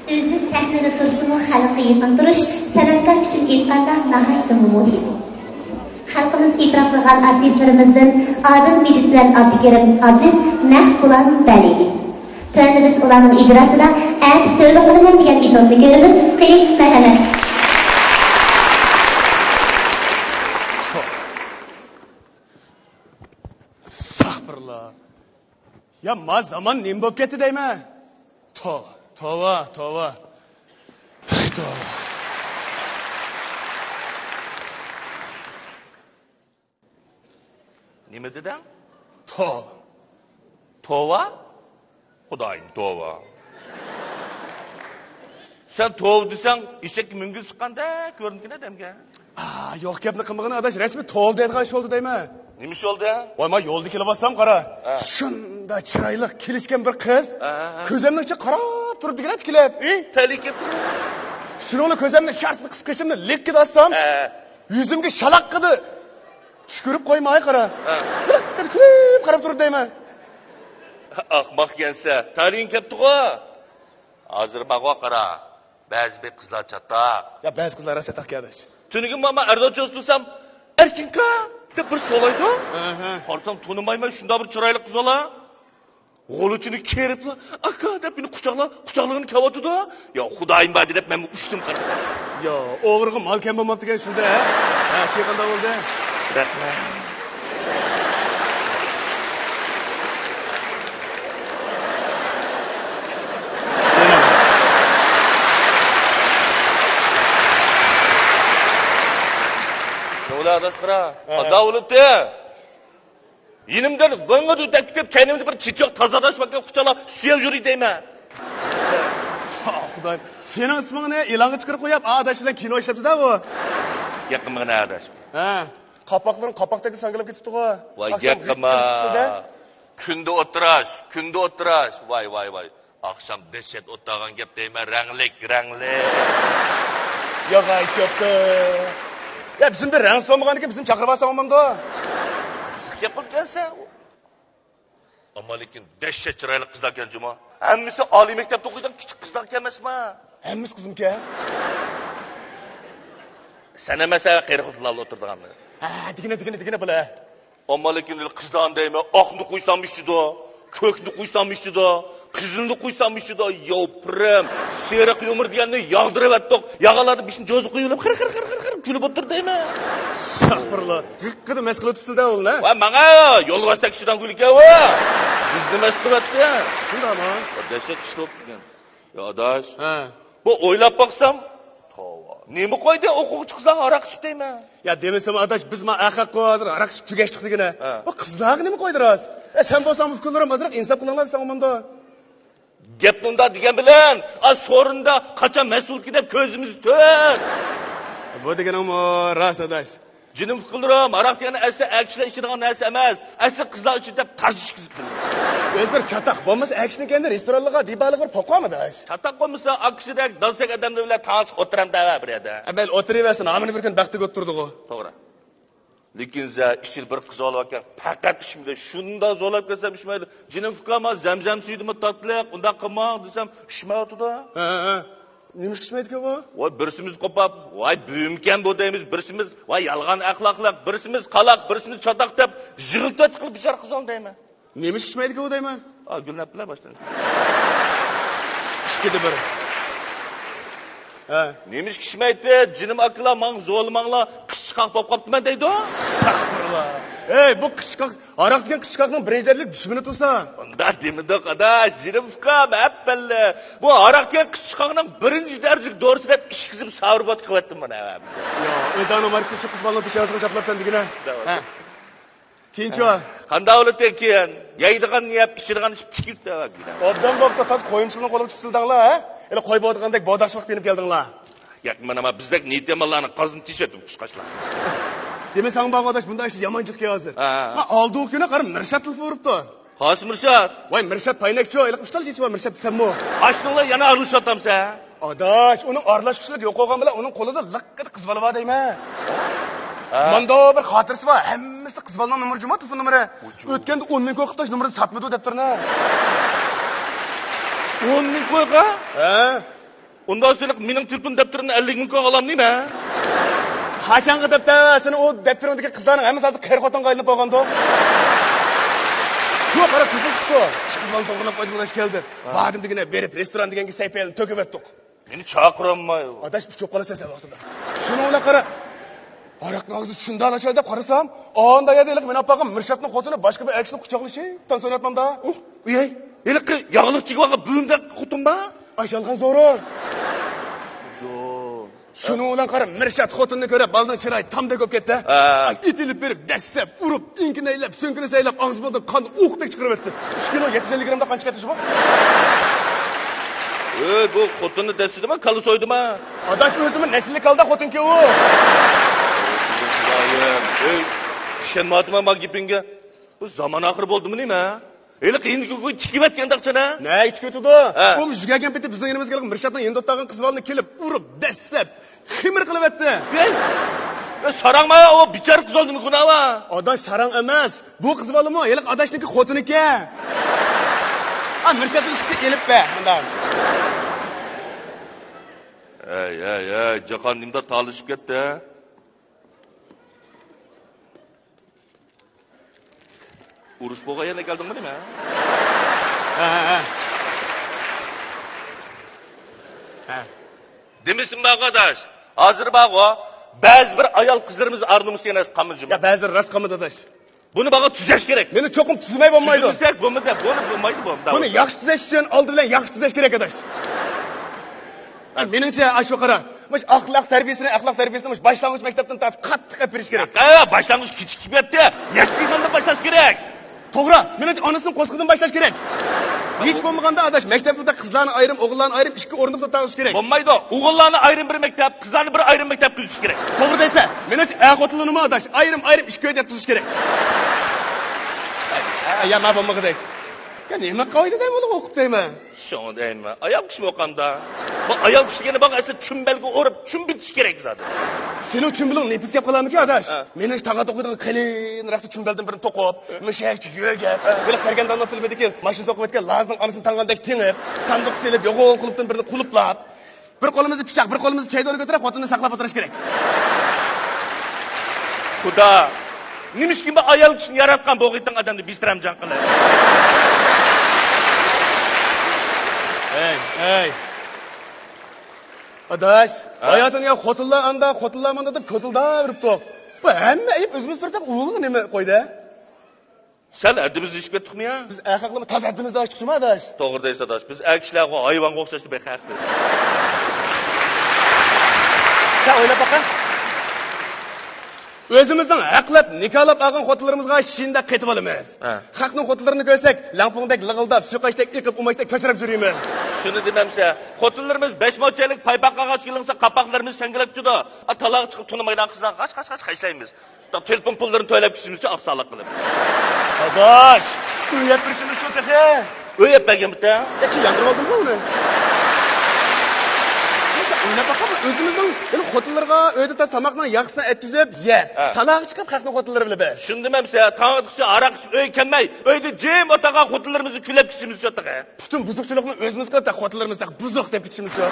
Özü səhnədə dursun xalqı yıqındırış, sənətkar üçün aytqanda nəhayət mühim. Xalqımız itiraf qilgan artistlarimizdan Adil Mecid bilan Abdukerim Abdiz naq bulan dalili. Tövəndə biz ularning ijrosida ət tövbə qilaman degan itoatni ko'ramiz. Qiyin marhamat. Sahbirlar. Ya ma zaman nim bo'lib ketdi deyman. Tova. Tova. Nima deding? Tova? Xudoyim, tova. Sen tov desang, eshak mingil chiqqanda ko'ringan adamga. Yo'q gapni qilmag'in adash, rasmi tov deydigan ish bo'ldi deyman. Nima ish bo'ldi? Voy, men yo'lda kelib olsam qara. Shunda chiroyli kelishgan bir qiz ko'zimning ichiga qarab turibdi-gina tikilib. Talikib. Shuni ko'zimni shartli qisib keshimni lekka dassam, yuzimga shalaq qildi. Tushkurib qo'ymay qara. Kulib qarab turib deyman. Ahmoq kelsa, taliging ketdi-ku. Hozir mag'o qara. Ba'zi bir qizlar chataq. Ya ba'zi qizlar chataq keldi. Tunigim mama ardo cho'zsam, erkinka deb bir so'laydi. Qarsam tunimayman shunda bir chiroyli qiz ola. G'oluchini kerib, aka deb meni quchoqligini kavatdi. Yo, xudoyim badi deb men uchdim qara. Yo, o'g'riga mol kam bo'lmabdi ekan shunda. Kelganda bo'ldi. Rahmat. Adasqira, adavlutda. Yinimdan vanga tutakib, kendimni bir chichoq tozalashmakka quchoqlab suyab yuri deyman. Xudoyim, sening ismingni e'longa chiqarib qo'yib, adash bilan kino ishlatdi-da bu. Yaqinmagina adash. Qapoqlaring qapoqdagi sangilib ketibdi-ku. Voy, yaqinma. Kunda o'tirash. Voy. Akşam dehşet o'tlagan gap deyman, ranglik. Yo'q, ish yo'qdi. Ya bizim bir rang solmagan ki bizim çakırba savunmamda. Yapıp gelse. Ama lekin dehşet chiroyli qizlar kel Cuma. Hammasi oliy maktabda o'qiydigan kichik qizlar kelmasmi? Hammasi qizim ke. Sana mesela qirg'izlarga o'tirganlar. Digina bula. Ama lekin qizdan deyman, oqni qo'ysam ishida, ko'kni qo'ysam ishida, qizilni qo'ysam ishida, yo'prim, seriq yumur deganni yog'dirib atdiq. Yog'alarni bishni jo'zi qo'yilib, qir kulib o'tir deyman. Sahbirlar. Hiqqida mas qilib o'tibsizda o'g'il. Va menga yo'lboshda kishidan kulgan va bizni mas qilyapti. Shundami? Dehshat ish bo'lgan. Yo, adash. Bu o'ylab baqsam, tova. Nima qo'ydi o'quvchi qizlar aroq ichib deyman. Ya demasam adash biz ma aqaq hozir aroq ichib tugashdik degina. Bu qizlarga nima qo'ydiras? Sen bo'lsam mukullarım azroq insof qilaman savunmamda. Gap bunda degan bilan, so'rinda qachon mas'ulki deb ko'zimizni to'rt. Bu deganim rost adash. Jinim qildiram, aroq degani asli akchilar ichadigan narsa emas. Asli qizlar uchun deb tarjish qizib turibdi. O'zbir chataq bo'lmasa akchini kendi restoranlarga dibaliga bir poqamadash. Chataq bo'lmasa akchidak dalsak odamlar bilan tanishib o'tiram dava bir yerda. Abel o'tiraversin, amini bir kun baxtiga o'tirdi-ku. To'g'ri. Lekin ishil bir qiz olib ekan, faqat ishimda shunda zo'lab kelsam ishmaydi. Jinim fikama zamzam suyidimi tatliq, unda qilmoq desam ishmaydi-da. Nima ishmaydi-ku bu? Voy, birsimiz qopab, voy buyumkan bu deymiz, birsimiz voy yolg'on axloqliq, birsimiz qaloq, birsimiz chataq deb yig'iltat qilib bichar qiz ol deyman. Nima ishmaydi-ku bu deyman? Gulnablar boshdan. Ishkidi bir. Nima ishmaydi? Jinim aqla mang zo'lmanglar qishqaq bo'lib qoptiman deydi. Astagfirullah. Bu qishqaq, aroq degan qishqaqning birinchilik dushmani tursa. Unda demidi qadash, jinim fikam appalla. Bu aroq degan qishqaqning birinchi darajalik dorisi deb ishqizib savribot qilyaptim mana. Yo, o'zingni marksi shu qiz bolani peshasiga chaplabsan degina. Keyinchi qanday bo'ldi keyin? Yeydigan yeb, ichirgan ish tikirdi. Obdan bo'pti, toz qo'yimchilikni qo'liga chiqsildinglar, ha? Ele qo'y bo'dgandek bodaqchilik berib keldinglar. Yo'q, mana bizdek niyatlarni qazin tishlatib qushqashlar. Demasang bog'odash bunda ish yomonchiqga hozir. Men oldi kuni qarab Mirshat tilib uribdi. Hosim Mirshat. Voy Mirshat paynakchi, ele qushlar yechib Mirshat desammi? Ashninglar yana arlashatamsa. Adash, uning aralashishlik yo'q bo'lgan bilan uning qo'lida liqqida qiz bola bor deyman. Manda bir xotirasi bor. Hammasi qiz bolaning nomeri juma, telefon nomeri. O'tganda 10 ming qo'yib tash nomerini sotmadi deb turna. 10 ming qo'yga? Ondan sonra benim telefon defterini 50 bin koy alam değil mi? Qachongi debda, seni o debterindagi qizlarning hammasi hozir qiyr-xotinga aylanib qolgandi. Shu qara tutibdi. Qizlarni to'g'rilab qo'yib keldi. Vadim degina berib, restoran deganga saypelni to'kib o'tdik. Beni çağıramay. Adaş bu çok qalasa sen vaqtida. Shuni o'yla qara. Araqni og'zi shundan ochadi deb qarasam, onda yadaylik men apag'im Mirshatning xotini boshqa bir akishni quchoqlashdan so'rayapman-da. Uyay, elik yağlık çıkıvaga büyümde kutun ba? Ayşalgan zo'rur. Jo. Shuni o'yla qara, Mirshat xotinni ko'rib, baldan chiroy tamda ko'p ketdi. Itilib berib, dassab, urib, inkinaylab, so'nkini saylab, og'zi bo'ldi, qon o'qdek chiqarib o'tdi. 3 kilo 750 gramda qancha ketdi shu? Bu kutunu desidi mi, kalı soydu mu? Adaş o'zimni naslli kalda xotin-ku u. Işenmadım ama gipinge. Bu zaman ahır oldu mu değil mi? Elik endi tikib etken daqchana. Ne ichib o'tdi? U yurgan paytda bizning yanimizga kelgan Mirshatning endi o'tgan qizvalni kelib, urib, dassab, ximir qilib o'tdi. Sarangma o bichar kız oldu mu kunava? Adaş sarang emas. Bu qizvalimi, elik adashniki xotiniki. Mirshatning ishqisi elib be, bundan. Ey, Cakanim'de talışıp gitti ha. Uruş boğa yerine geldin mi değil mi? He. Demişsin be arkadaş. Hazır bak o. Bazı bir ayal kızlarımız arnımız yenes kamıncım. Ya bazıları rast kalmadı adaş. Bunu bana tüzeş gerek. Meni çokum tuzmay bo'lmaydi. Tüzülsek bunu bulmaydı bu. Buni yaxshi tuzash uchun oldi bilan yaxshi tuzash kerak adash. Meningcha ashu qara. Mush axloq tarbiyasini mush boshlang'ich maktabdan tortib qattiq qilib berish kerak. Başlangıç küçük kibette. Yaşlıyken başlaş gerek. To'g'ri, meningcha onasining qo'sqidan boshlash kerak. Hech bo'lmaganda adash maktabda qizlarni ayrim, o'g'illarni ayrim ikki o'rinda to'plash kerak. Bo'lmaydi. O'g'illarni ayrim bir maktab, qizlarni bir ayrim maktab qilish kerak. To'g'ri deysa, meningcha xotinni nima adash? Ayrim ikki uyda yotqizish kerak. Ya ma bo'lmag'idek. Ya nima qoida deyman, o'qib deyman. Şunu deyman. Ayol kishi o'qanda. Bu ayol kishiga bak esa chumbelga o'rib, chum bitish kerak zaten. Seni uchun bilan nepis gap qilamiki adash? Meni taqa to'qidan qalin raqti chumbeldan birini to'qib, mushakchi yo'gab, böyle sargandan filmidagi mashina o'qib o'tgan lazning onasini tangandek tingib, sandiq selib, yo'g'on qulubdan birini quluplab, bir qo'limizni pichoq, bir qo'limizni chaydonga ko'tarib, xotinni saqlab o'tirish kerak. Xudo, nimishkin bu ayol kishini yaratgan bo'g'itdan odamni bistiramjan qiladi. Ey. Adaş, hayatını xotinlar anda, xotinlar manda deb ko'tildan uribdi. Bu hamma ayib o'zimiz turib o'g'ilni nima qo'ydi? Sen adimizni ish ketdikmi ya? Biz aqaqlimi tazadimizdan chiqishmi adash? To'g'ri deysiz adash. Biz akishlarga hayvonga o'xshashni bexaqmiz. Sen o'ylab baqa. O'zimizdan haqlab, nikohlab olgan xotinlarimizga shinda qaytib olamiz. Haqning xotinlarini ko'rsak, lampongdek lig'ildab, suqashdek iqib, umashdek ko'chirib yuramiz. Shuni demamsa, xotinlarimiz 5 mochalik paypoqqa qochqilinsa, qapaqlarimiz sangilib turdi. Talaq chiqib tunimaydan qizlar qash qayslaymiz. Telefon pullarini to'lab kishimizcha oqsonlik qilib. Adash, uyab turishimiz shu taqa. Uyab bergan bitta. Keyin yandirib oldim uni. O'ylab baqama, o'zimizning xotinlarga uyda tamoqni yaxshidan etkizib, yeb, talaq chiqib haqni xotinlar bilib. Shuni demamsa, tong'isi aroq ichib uy kelmay, uyda jim o'tagan xotinlarimizni kulab kishimiz shu taqa. Butun buzuqchilikni o'zimiz qilib, xotinlarimizni buzuq deb ketishimiz shu.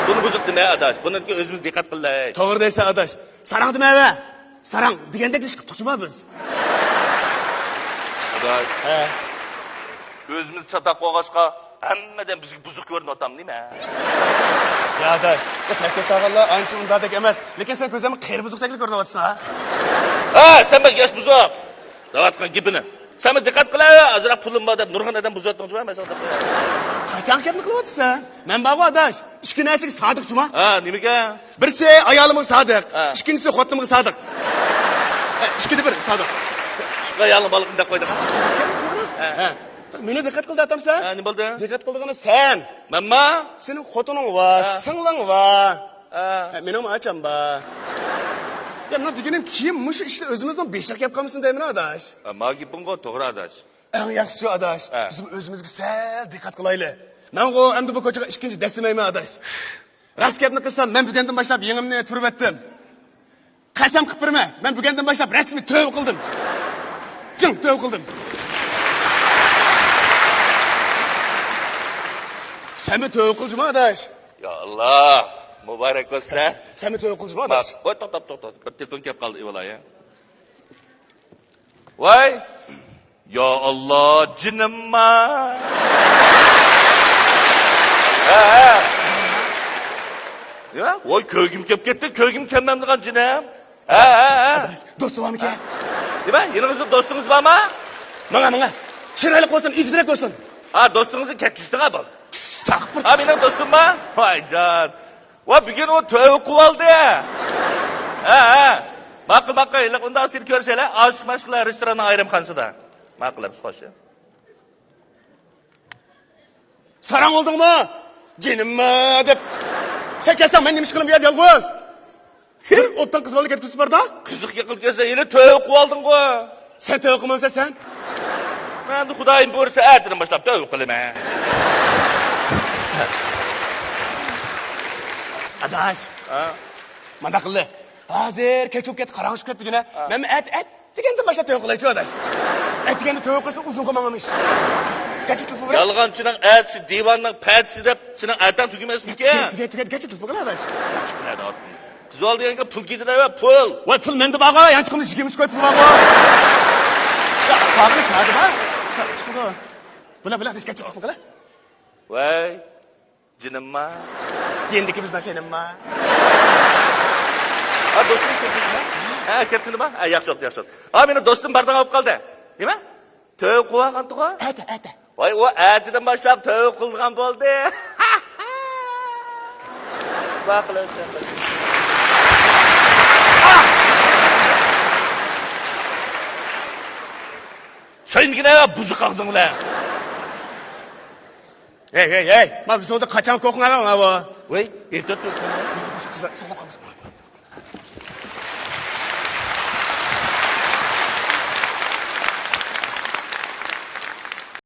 Buni buzuq demay adash. Bunga o'zimiz diqqat qilaylik. To'g'ri deysan adash. Sarang demayva. Sarang degandek ish qilib turibmiz biz. Adash. O'zimiz chataq qo'g'ashqa hammadan bizga buzuq ko'rinyaptam, nima? Ya adash, bu tasavvurlar ancha undadek emas, lekin sen ko'zimni qayr buzuqdagini ko'rinayotsın ha? Sen bak yaş buzuq. Davatgan gibini. Sen diqqat qilaylik, azroq pulim bor deb nurg'on adam buzayotgan emas ota. Qachon gapni qilyapsan? Men bog'i adash, ishkinachiga sodiqchimi? Nimaga? Birisi ayolimga sodiq, ikkinchisi xotinimga sodiq. Ikkida bir sodiq. Chiqqa ayolni baliqni deb qo'ydim. Meni diqqat qildi atamsan? Nima bo'ldi? Diqqat qildigani sen. Menma? Sening xotining var, singling var. Mening acham bor. Ya mana deganim kim mush ishni o'zimizdan beshak gap qilamisin deyman adash. Ma gapingga to'g'ri adash. Eng yaxshisi adash, biz o'zimizga sal diqqat qilaylik. Men-go endi bu ko'chaga ikkinchi dasimayman adash. Rast gapni qilsam, men bugundan boshlab yengimni turib etdim. Qasam qilib birma, men bugundan boshlab rasmiy to'y qildim. Jin to'y qildim. Sen mi to'y qilishmi adash? Ya Allah. Mübarek olsun ha. Sen mi to'y qilishmi Bak, adash? voy to'xtab. Bir telefon kelib qoldi, evola ya. Voy. Ya Allah, jinimma. Ha. Ya, voy ko'gim kelib ketdi, ko'gim kelmamdigan jinim. Ha. Do'sti bormi ki? Nima? Yerinizda do'stingiz bormi? Mana. Chiroyli bo'lsin, ijdirak bo'lsin. Ha, do'stingizni ketishdiga bu. Taqpir. Ha, mening do'stim mi? Voy jon. Va bugun u to'y qilib oldi. Ha. Maqul, iliq unda seni ko'rsalar, oshiq-mashqlar restoranning ayrimxonasida. Maqulamiz qo'shi. Sarang oldingmi? Jinimma deb. Sen kelsan men nima ish qilib berdi yolg'iz? O'tdan qiz bola ketkizib borda? Qiziq yiqilib kelsa, yili to'y qilib olding-ku. Sen to'y qilmamsan sen? Men de Xudoyim buyursa, ertadan boshlab to'y qilaman. Adash. Ha. Mana qildi. Hozir kechib ketdi, qarang'ishib ketdigina. Men degandan boshlab to'y qilaychi adash. Deganda to'y qilsa uzun qolmaganish. Gachit qilib qo'yadi. Yolg'onchining aytisi divanning patisi deb seni aytan tugamasmikan? Tuga gachit qilib qo'yadi adash. Qiz ol deganga pul ketadi va pul. Voy pul menda bag'a, yanchiqimni jigimiz qo'yib pul bag'a. Ya, bag'ni qadi ba? Chiqdi. Bula, hech gachit qilib qo'yadi. Voy, jinimma. Yendiki bizdan kelinma. Ha, do'stim ketdingmi? Ha, ketdingmi? Ha, yaxshi oldi. Ha, meni do'stim bardan olib qoldi. Nima? To'y qilgan-ku? Ata. Voy, u atidan boshlab to'y qilgan bo'ldi. Baqilasiz. Seninki buzuq qildinglar. Hey. Ma biz onda qachon ko'qingan bu? Voy, erta to'y. Qizlar saqlab qolamiz.